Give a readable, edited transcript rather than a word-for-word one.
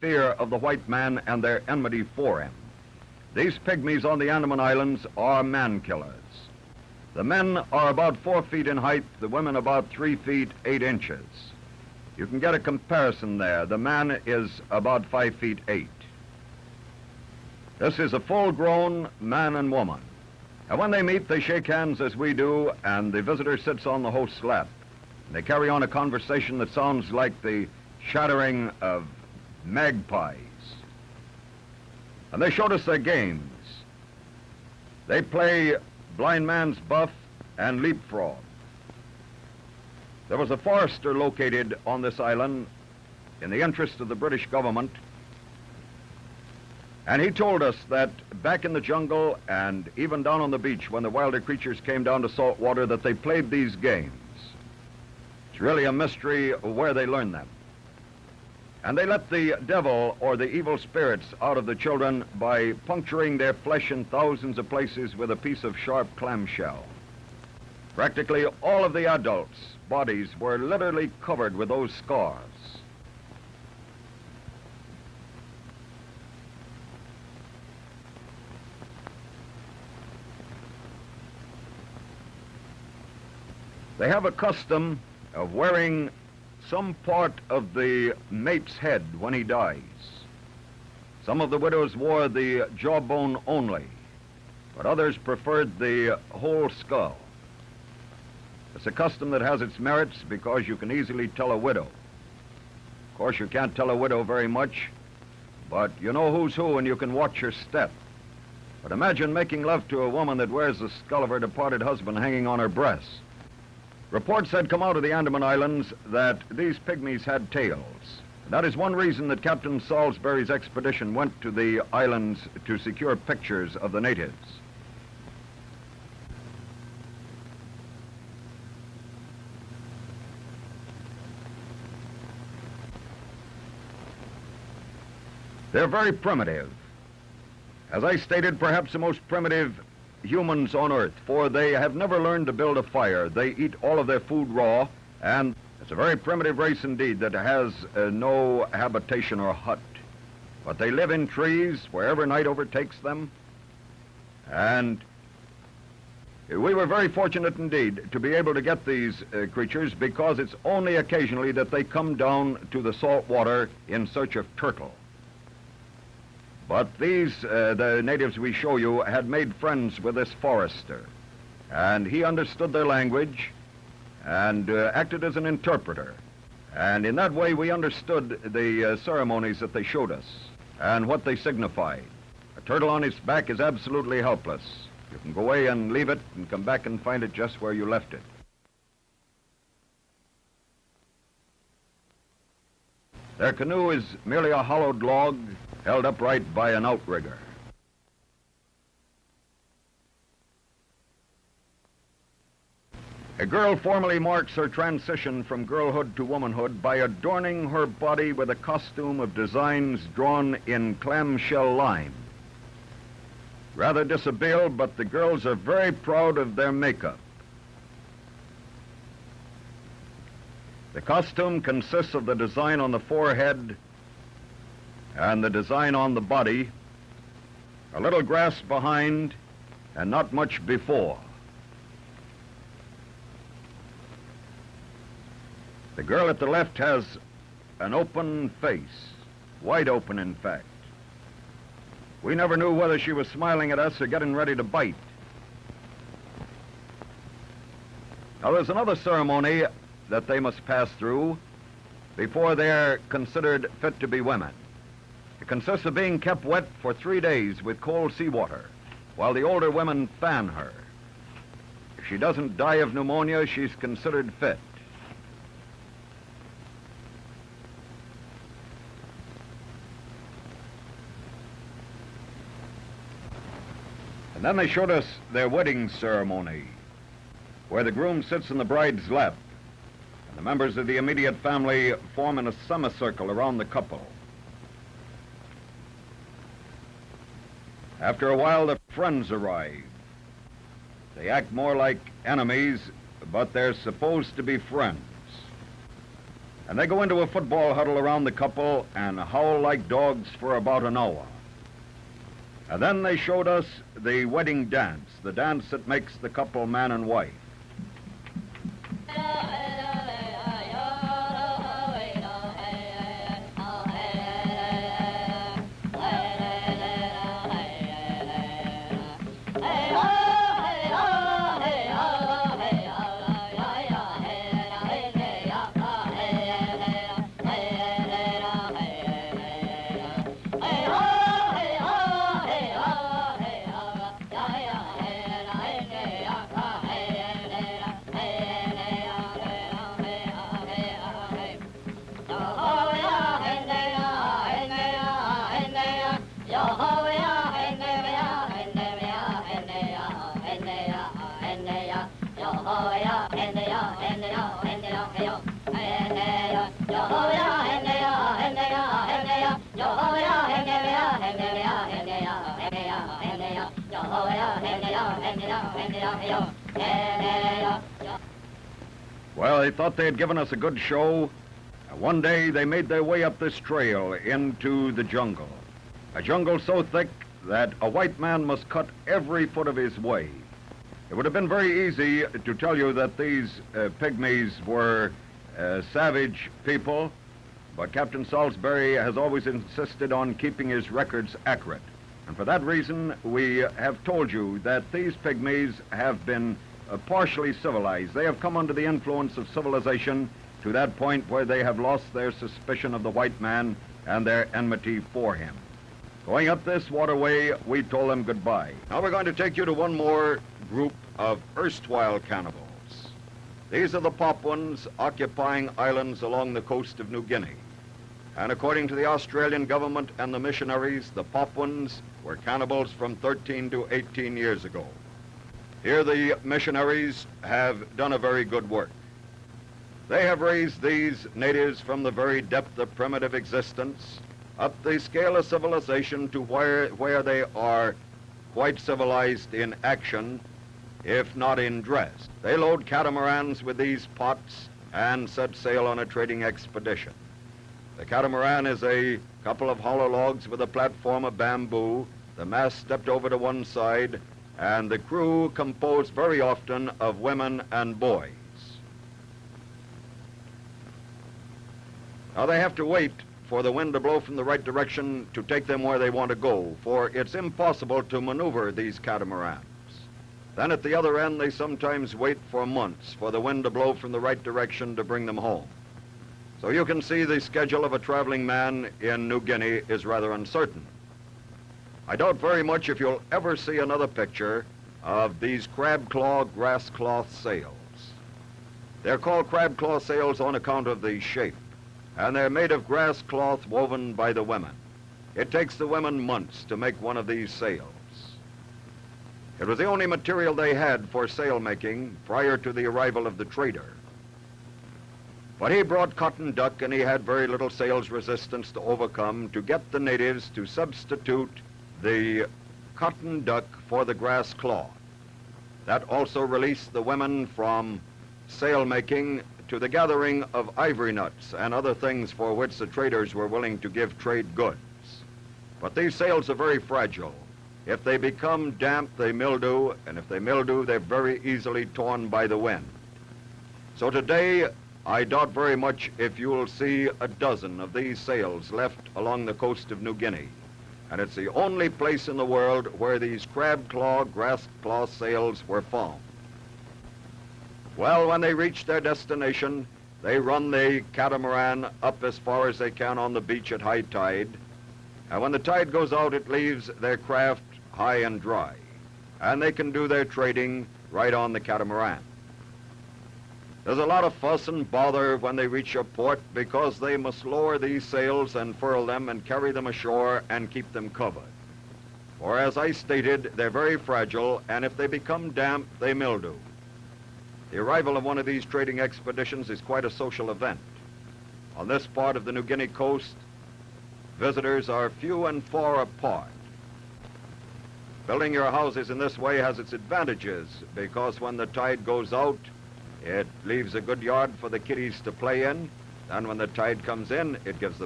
fear of the white man and their enmity for him. These pygmies on the Andaman Islands are man-killers. The men are about 4 feet in height, the women about 3 feet 8 inches. You can get a comparison there. The man is about 5 feet 8. This is a full-grown man and woman. And when they meet, they shake hands as we do, and the visitor sits on the host's lap. They carry on a conversation that sounds like the shattering of magpies. And they showed us their games. They play blind man's buff and leapfrog. There was a forester located on this island in the interest of the British government, and he told us that back in the jungle and even down on the beach when the wilder creatures came down to salt water that they played these games. It's really a mystery where they learned them. And they let the devil or the evil spirits out of the children by puncturing their flesh in thousands of places with a piece of sharp clamshell. Practically all of the adults' bodies were literally covered with those scars. They have a custom of wearing some part of the mate's head when he dies. Some of the widows wore the jawbone only, but others preferred the whole skull. It's a custom that has its merits because you can easily tell a widow. Of course, you can't tell a widow very much, but you know who's who and you can watch her step. But imagine making love to a woman that wears the skull of her departed husband hanging on her breast. Reports had come out of the Andaman Islands that these pygmies had tails. That is one reason that Captain Salisbury's expedition went to the islands to secure pictures of the natives. They're very primitive. As I stated, perhaps the most primitive humans on Earth, for they have never learned to build a fire. They eat all of their food raw, and it's a very primitive race indeed that has no habitation or hut. But they live in trees wherever night overtakes them, and we were very fortunate indeed to be able to get these creatures because it's only occasionally that they come down to the salt water in search of turtle. But these, the natives we show you, had made friends with this forester, and he understood their language and acted as an interpreter. And in that way, we understood the ceremonies that they showed us and what they signified. A turtle on its back is absolutely helpless. You can go away and leave it and come back and find it just where you left it. Their canoe is merely a hollowed log held upright by an outrigger. A girl formally marks her transition from girlhood to womanhood by adorning her body with a costume of designs drawn in clamshell line. Rather dishabille, but the girls are very proud of their makeup. The costume consists of the design on the forehead and the design on the body, a little grass behind, and not much before. The girl at the left has an open face, wide open in fact. We never knew whether she was smiling at us or getting ready to bite. Now there's another ceremony that they must pass through before they're considered fit to be women. It consists of being kept wet for 3 days with cold seawater while the older women fan her. If she doesn't die of pneumonia, she's considered fit. And then they showed us their wedding ceremony, where the groom sits in the bride's lap, and the members of the immediate family form in a semicircle around the couple. After a while, the friends arrive. They act more like enemies, but they're supposed to be friends. And they go into a football huddle around the couple and howl like dogs for about an hour. And then they showed us the wedding dance, the dance that makes the couple man and wife. Well, they thought they had given us a good show. One day they made their way up this trail into the jungle. A jungle so thick that a white man must cut every foot of his way. It would have been very easy to tell you that these pygmies were savage people, but Captain Salisbury has always insisted on keeping his records accurate. And for that reason, we have told you that these pygmies have been partially civilized. They have come under the influence of civilization to that point where they have lost their suspicion of the white man and their enmity for him. Going up this waterway, we told them goodbye. Now we're going to take you to one more group of erstwhile cannibals. These are the Papuans occupying islands along the coast of New Guinea. And according to the Australian government and the missionaries, the Papuans were cannibals from 13 to 18 years ago. Here the missionaries have done a very good work. They have raised these natives from the very depth of primitive existence up the scale of civilization to where they are quite civilized in action, if not in dress. They load catamarans with these pots and set sail on a trading expedition. The catamaran is a couple of hollow logs with a platform of bamboo, the mast stepped over to one side, and the crew composed very often of women and boys. Now they have to wait for the wind to blow from the right direction to take them where they want to go, for it's impossible to maneuver these catamarans. Then at the other end, they sometimes wait for months for the wind to blow from the right direction to bring them home. So you can see the schedule of a traveling man in New Guinea is rather uncertain. I doubt very much if you'll ever see another picture of these crab claw grass cloth sails. They're called crab claw sails on account of the shape, and they're made of grass cloth woven by the women. It takes the women months to make one of these sails. It was the only material they had for sail making prior to the arrival of the trader. But he brought cotton duck, and he had very little sales resistance to overcome to get the natives to substitute the cotton duck for the grass cloth. That also released the women from sail making to the gathering of ivory nuts and other things for which the traders were willing to give trade goods. But these sails are very fragile. If they become damp, they mildew, and if they mildew, they're very easily torn by the wind. So today, I doubt very much if you'll see a dozen of these sails left along the coast of New Guinea. And it's the only place in the world where these crab claw, grass claw sails were found. Well, when they reach their destination, they run the catamaran up as far as they can on the beach at high tide. And when the tide goes out, it leaves their craft high and dry. And they can do their trading right on the catamaran. There's a lot of fuss and bother when they reach a port because they must lower these sails and furl them and carry them ashore and keep them covered. For as I stated, they're very fragile, and if they become damp, they mildew. The arrival of one of these trading expeditions is quite a social event. On this part of the New Guinea coast, visitors are few and far apart. Building your houses in this way has its advantages because when the tide goes out, it leaves a good yard for the kiddies to play in, And when the tide comes in, it gives the